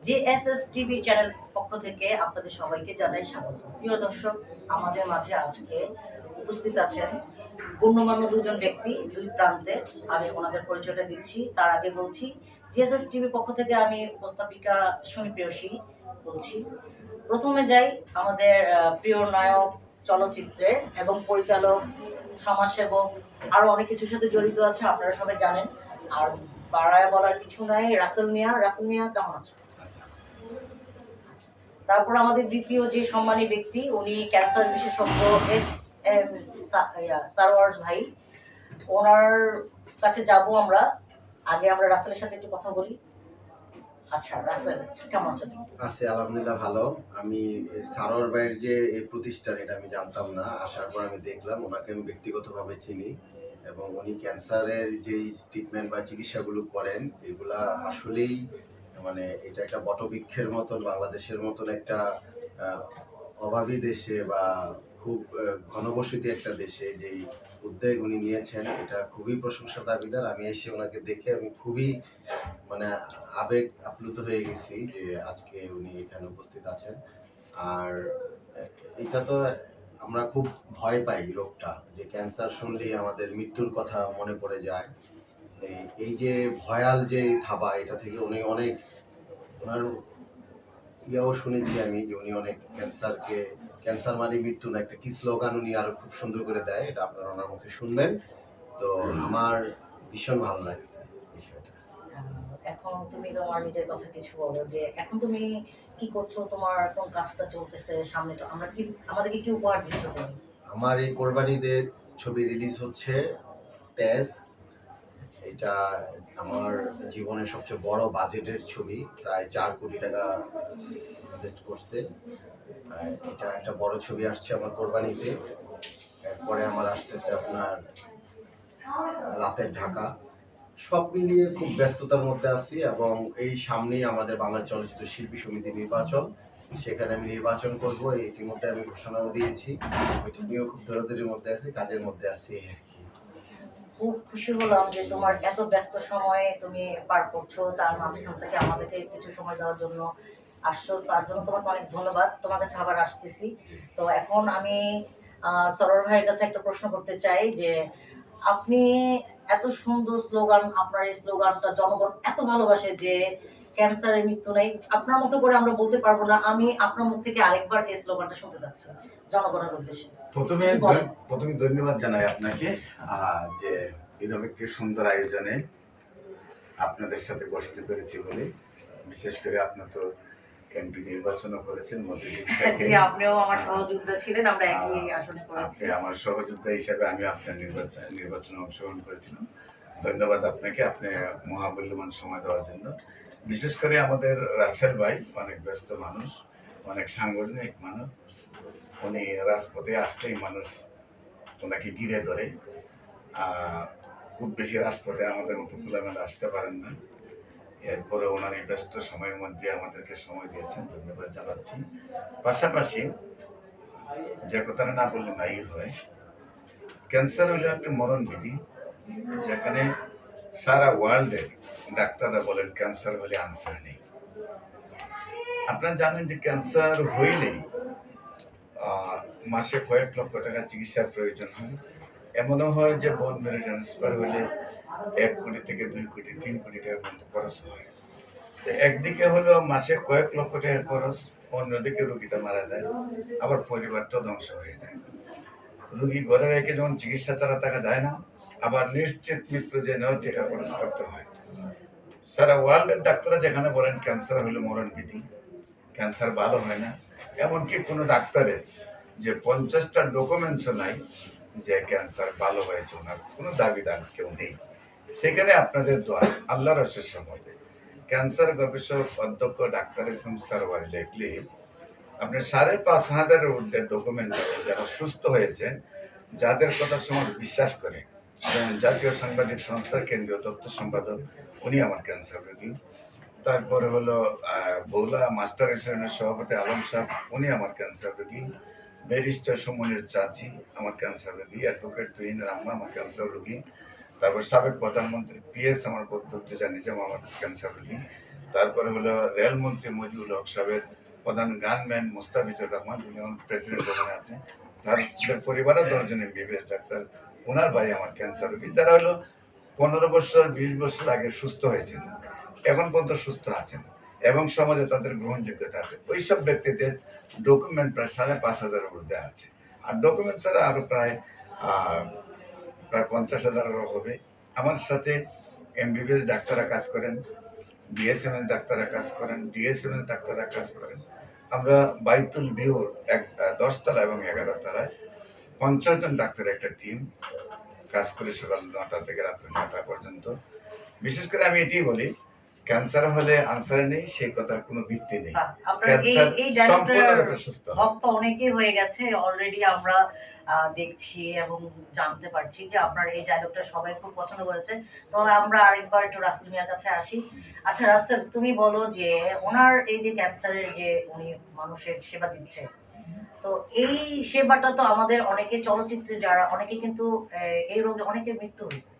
JSS TV channel পক্ষ থেকে আপনাদের সবাইকে জানাই স্বাগত। প্রিয় দর্শক, আমাদের মাঝে আজকে উপস্থিত আছেন গণ্যমান্য দুজন ব্যক্তি দুই প্রান্তে। আমি ওনাদের পরিচয়টা দিচ্ছি। তার আগে বলছি, জেএসএস টিভির পক্ষ থেকে আমি উপস্থাপিকা সুমি প্রেয়সী বলছি। প্রথমে যাই আমাদের প্রিয় নায়ক চলচ্চিত্রে এবং পরিচালক, সমাজসেবক, আরো অনেক কিছুর সাথে জড়িত আছে, আপনারা সবাই জানেন। আর বাড়ায় বলার কিছু নাই, রাসেল মিয়া। রাসেল মিয়া, কেমন আছো? তারপর আমাদের দ্বিতীয় যে সম্মানী ব্যক্তি, উনি ক্যান্সার বিশেষজ্ঞ এস এম সারওয়ার্স ভাই। ওনার কাছে যাব আমরা। আগে আমরা রাসেলের সাথে একটু কথা বলি। আচ্ছা রাসেল, কেমন আছো তুমি? আছি আলহামদুলিল্লাহ ভালো। আমি সারোয়ার ভাইয়ের যে এই প্রতিষ্ঠান, এটা আমি জানতাম না। আসার পর আমি দেখলাম, ওনাকে আমি ব্যক্তিগতভাবে চিনি এবং উনি ক্যান্সারের যেই ট্রিটমেন্ট বা চিকিৎসাগুলো করেন, এগুলা আসলেই মানে এটা একটা বটবৃক্ষের মতন, বাংলাদেশের মতন একটা আহ, অভাবী দেশে বা খুব ঘনবসতি একটা দেশে যেই উদ্যোগ উনি নিয়েছেন, এটা খুবই প্রশংসার দাবিদার। আমি এসে ওনাকে দেখে আমি খুবই মানে আবেগ আপ্লুত হয়ে গেছি যে আজকে উনি এখানে উপস্থিত আছেন। আর এটা তো আমরা খুব ভয় পাই রোগটা, যে ক্যান্সার শুনলেই আমাদের মৃত্যুর কথা মনে পড়ে যায়। এই যে ভয়াল যে থাবা, এটা থেকে উনি অনেক, ওনার ইয়াও শুনেছি আমি যে উনি অনেক ক্যান্সার মানে মৃত্যু না, একটা কি স্লোগান উনি আরো খুব সুন্দর করে দেয়, এটা আপনারা ওনার মুখে শুনবেন। তো আমার ভীষণ ভালো লাগছে বিষয়টা। এখন তুমি তোমার নিজের কথা কিছু বলো, যে এখন তুমি কি করছো, তোমার কোন কাজটা চলতেছে সামনে, তো আমরা কি, আমাদেরকে কি উপহার দিচ্ছ তুমি? আমার এই কোরবানিদের ছবি রিলিজ হচ্ছে তেজ। এটা আমার জীবনের সবচেয়ে বড় বাজেটের ছবি, প্রায় 4 কোটি টাকা ইনভেস্ট করছে। এটা একটা বড় ছবি আসছে আমার কোরবানিতে। এরপরে আমার আসতেছে আপনার রাতের ঢাকা। সব মিলিয়ে খুব ব্যস্ততার মধ্যে আছি এবং এই সামনেই আমাদের বাংলা চলচ্চিত্র শিল্পী সমিতি নির্বাচন, সেখানে আমি নির্বাচন করব। ইতিমধ্যে আমি ঘোষণাও দিয়েছি, ওইটা নিয়েও খুব দৌড়াদৌড়ির মধ্যে আছি, কাজের মধ্যে আছি আর কি। খুব খুশি হলাম যে তোমার এত ব্যস্ত সময়ে তুমি পার করছো, তার মাঝখান থেকে আমাদেরকে কিছু সময় দেওয়ার জন্য আসছো। তার জন্য তোমাকে অনেক ধন্যবাদ। তোমার কাছে আবার আসতেছি। তো এখন আমি সরোর ভাইয়ের কাছে একটা প্রশ্ন করতে চাই, যে আপনি এত সুন্দর স্লোগান, আপনার এই স্লোগানটা জনগণ এত ভালোবাসে যে ক্যান্সারের মৃত্যু নেই, আপনার মতো করে আমরা বলতে পারবো না। আমি আপনার মুখ থেকে আরেকবার এই স্লোগানটা শুনতে চাচ্ছি জনগণের উদ্দেশ্যে। প্রথমে যদি বলেন। প্রথমে ধন্যবাদ জানাই আপনাকে যে এরকম একটি সুন্দর আয়োজনে আপনাদের সাথে বসতে পেরেছি বলে। বিশেষ করে আপনার তো এমপি নির্বাচনও করেছেন মতিঝিল থেকে। জি, আপনিও আমার সহযোদ্ধা ছিলেন, আমরা একই আসনে করেছি। আপনি আমার সহযোদ্ধা হিসেবে আমি আপনার নির্বাচনে অংশগ্রহণ করেছিলাম। ধন্যবাদ আপনাকে, আপনি মহামূল্যবান সময় দেওয়ার জন্য। বিশেষ করে আমাদের রাসেল ভাই অনেক ব্যস্ত মানুষ, অনেক সাংগঠনিক মানুষ। উনি রাজপথে আসলেই মানুষ ওনাকে ঘিরে ধরে। খুব বেশি রাজপথে আমাদের মতো খোলামেলা আসতে পারেন না। এরপরে ওনার এই ব্যস্ত সময়ের মধ্যে আমাদেরকে সময় দিয়েছেন, ধন্যবাদ জানাচ্ছি। পাশাপাশি যে কথাটা না বললে নাই হয়, ক্যান্সার হলো একটা মরণ বিধি, যেখানে সারা ওয়ার্ল্ডে ডাক্তাররা বলেন ক্যান্সার হলে আনসার নেই। আপনারা জানেন যে ক্যান্সার হইলেই মাসে কয়েক লক্ষ টাকা চিকিৎসার প্রয়োজন হয়। এমনও হয় যে বোন মেরু ট্রান্সফার হলে 1 কোটি থেকে 2 কোটি 3 কোটি টাকা পর্যন্ত খরচ হয়। একদিকে হলো মাসে কয়েক লক্ষ টাকা খরচ, অন্যদিকে রোগীটা মারা যায়, আবার পরিবারটাও ধ্বংস হয়ে যায়। রোগী ঘরে রেখে যখন চিকিৎসা ছাড়া থাকা যায় না, আবার নিশ্চিত মৃত্যু জেনেও টাকা খরচ করতে হয়। সারা ওয়ার্ল্ডের ডাক্তাররা যেখানে বলেন ক্যান্সার হলো মরণ বিধি, ক্যান্সার ভালো হয় না, এমনকি কোনো ডাক্তারের যে 50টা ডকুমেন্টসও নাই যে ক্যান্সার ভালো হয়েছে, ওনার কোনো দাবিদার কেউ নেই। সেখানে আপনাদের দোয়া, আল্লাহর অশেষ সম্মতে ক্যান্সার গবেষক অধ্যক্ষ ডাক্তার এস এম সারওয়ার লিখলে আপনি 5,500-এর ঊর্ধ্বে ডকুমেন্ট যারা সুস্থ হয়েছে, যাদের কথা সমাজ বিশ্বাস করে, যেমন জাতীয় সাংবাদিক সংস্থার কেন্দ্রীয় তথ্য সম্পাদক, উনি আমার ক্যান্সার রোগী। তারপরে হলো বৌলা মাস্টার এসোসিয়েশনের সভাপতি আলম সাহেব, উনি আমার ক্যান্সার রোগী। ব্যারিস্টার সুমনের চাচি আমার ক্যান্সার রোগী। অ্যাডভোকেট তুহিন রাম্মা আমার ক্যান্সার রোগী। তারপর সাবেক প্রধানমন্ত্রী PS আমার বক্তব্য জানি যে আমার ক্যান্সার রোগী। তারপরে হলো রেলমন্ত্রী মজিবুল হক সাহেবের প্রধান গানম্যান মোস্তাফিজুর রহমান, যিনি আমার প্রেসিডেন্ট ওখানে আছেন, তাদের পরিবারে 10 জন MBBS ডাক্তার, ওনার ভাই আমার ক্যান্সার রোগী, যারা হলো 15 বছর 20 বছর আগে সুস্থ হয়েছিল, এখন পর্যন্ত সুস্থ আছেন এবং সমাজে তাদের গ্রহণযোগ্যতা আছে। ওইসব ব্যক্তিদের ডকুমেন্ট প্রায় 5,500-এর ঊর্ধ্বে আছে। আর ডকুমেন্ট ছাড়া আরো প্রায় 50,000-এরও হবে। আমার সাথে MBBS ডাক্তাররা কাজ করেন, BSMS ডাক্তাররা কাজ করেন, DSMS ডাক্তাররা কাজ করেন। আমরা বাইতুল ভিউর 10 তলা এবং 11 তলায় 50 জন ডাক্তারের একটা টিম কাজ করে সকাল 9টা থেকে রাত্রি 9টা পর্যন্ত। বিশেষ করে আমি এটাই বলি, ক্যান্সার হলে আনসার নেই, সেই কথার কোনো ভিত্তি নেই। বাহ, আপনার ক্যান্সার এই ডায়লগটার সম্পূর্ণরূপে সুস্থ। ভক্ত অনেকেই হয়ে গেছে অলরেডি, আমরা দেখছি এবং জানতে পারছি যে আপনার এই ডায়লগটা সবাই খুব পছন্দ করেছে। তো আমরা আরেকবার একটু রাসেল মিয়ার কাছে আসি। আচ্ছা রাসেল, তুমি বলো যে ওনার এই যে ক্যান্সারের যে উনি মানুষের সেবা দিচ্ছে, তো এই সেবাটা তো আমাদের অনেকে চলচ্চিত্রে যারা অনেকে কিন্তু এই রোগে অনেকের মৃত্যু হয়েছে,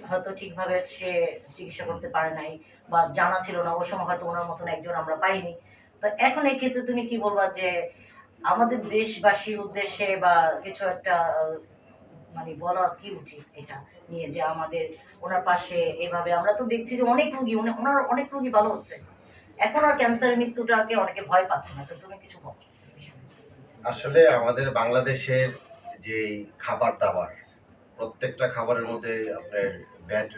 হয়তো ঠিকভাবে সে চিকিৎসা করতে পারে নাই বা জানা ছিল না, ওই সময় হয়তো ওনার মতন একজন আমরা পাইনি। তো এখন এই ক্ষেত্রে তুমি কি বলবা যে আমাদের দেশবাসীর উদ্দেশ্যে বা কিছু একটা মানে বলা কি উচিত এটা নিয়ে, যে আমাদের ওনার পাশে এভাবে আমরা তো দেখছি যে অনেক রোগী ওনার অনেক রোগী ভালো হচ্ছে, এখন আর ক্যান্সারের মৃত্যুটাকে অনেকে ভয় পাচ্ছে না, তো তুমি কিছু বলো। আসলে আমাদের বাংলাদেশের যে খাবার দাবার, প্রত্যেকটা খাবারের মধ্যে আপনার ব্যাড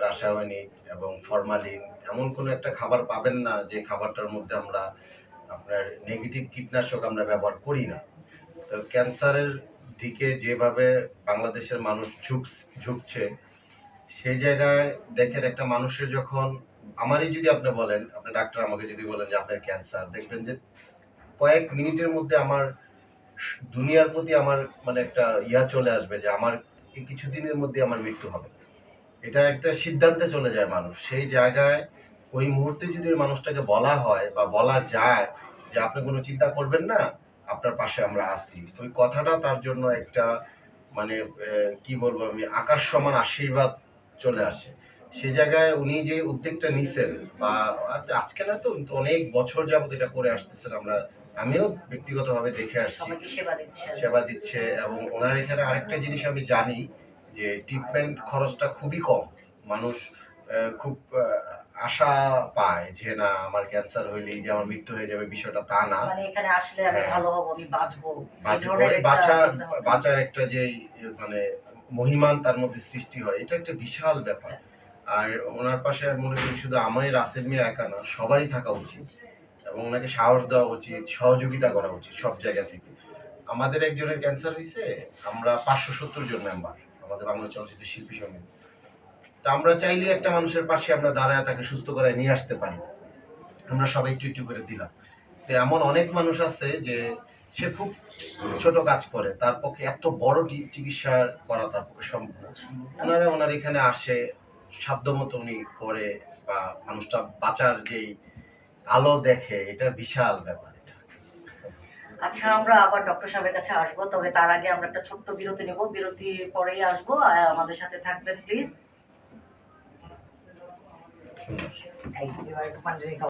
রাসায়নিক এবং ফরমালিন, এমন কোনো একটা খাবার পাবেন না যে খাবারটার মধ্যে আমরা আপনার নেগেটিভ কীটনাশক আমরা ব্যবহার করি না। তো ক্যান্সারের দিকে যেভাবে বাংলাদেশের মানুষ ঝুঁকছে, সেই জায়গায় দেখেন একটা মানুষের যখন, আমারই যদি আপনি বলেন, আপনি ডাক্তার আমাকে যদি বলেন যে আপনার ক্যান্সার, দেখবেন যে কয়েক মিনিটের মধ্যে আমার দুনিয়ার প্রতি আমার মানে একটা চলে আসবে যে আমার এই কিছুদিনের মধ্যে আমার মৃত্যু হবে। এটা একটা সিদ্ধান্তে চলে যায় মানুষ। সেই জায়গায় ওই মুহূর্তে যদি ওই মানুষটাকে বলা হয় বা বলা যায় যে আপনি কোনো চিন্তা করবেন না, আপনার পাশে আমরা আছি, ওই কথাটা তার জন্য একটা মানে কি বলবো আমি, আকাশ সমান আশীর্বাদ চলে আসে। সেই জায়গায় উনি যে উদ্যোগটা নিছেন, বা আজকে না তো অনেক বছর যাবত এটা করে আসতেছেন, আমরা আমিও ব্যক্তিগতভাবে দেখে আসছি সবাইকে সেবা দিচ্ছে। সেবা দিচ্ছে। এবং ওনার এখানে আরেকটা জিনিস আমি জানি যে ট্রিটমেন্ট খরচটা খুবই কম। মানুষ খুব আশা পায় যে না আমার ক্যান্সার হইলেই যে আমার মৃত্যু হয়ে যাবে, বিষয়টা তা না। মানে এখানে আসলে আমি হ্যাঁ। ভালো হব, আমি বাঁচবো, এই বাঁচবো, ধরনের একটা চিন্তা ভাবনা। বাঁচার একটা যে মানে মহিমান তার মধ্যে সৃষ্টি হয়, এটা একটা বিশাল ব্যাপার। আর ওনার পাশে আমি মনে করি শুধু আমারই রাসেল মিয়া একা না, সবারই থাকা উচিত এবং ওনাকে সাহস দেওয়া উচিত, সহযোগিতা করা উচিত সব জায়গা থেকে। আমাদের একজনের ক্যান্সার হয়েছে, আমরা 570 জন মেম্বার আমাদের বাংলা চলচ্চিত্র শিল্পী সমিতি। তা আমরা চাইলে একটা মানুষের পাশে আমরা দাঁড়ায় তাকে সুস্থ করে নিয়ে আসতে পারি, আমরা সবাই একটু একটু করে দিলাম। তো এমন অনেক মানুষ আছে যে সে খুব ছোট কাজ করে, তার পক্ষে এত বড় চিকিৎসা করা তার পক্ষে সম্ভব না। ওনার এখানে আসে, সাধ্যমতো উনি করে, বা মানুষটা বাঁচার যেই আলো দেখে, এটা বিশাল ব্যাপার। আচ্ছা, আমরা আবার ডক্টর সাহেবের কাছে আসবো, তবে তার আগে আমরা একটা ছোট্ট বিরতি নেব, বিরতির পরেই আসবো। আমাদের সাথে থাকবেন প্লিজ।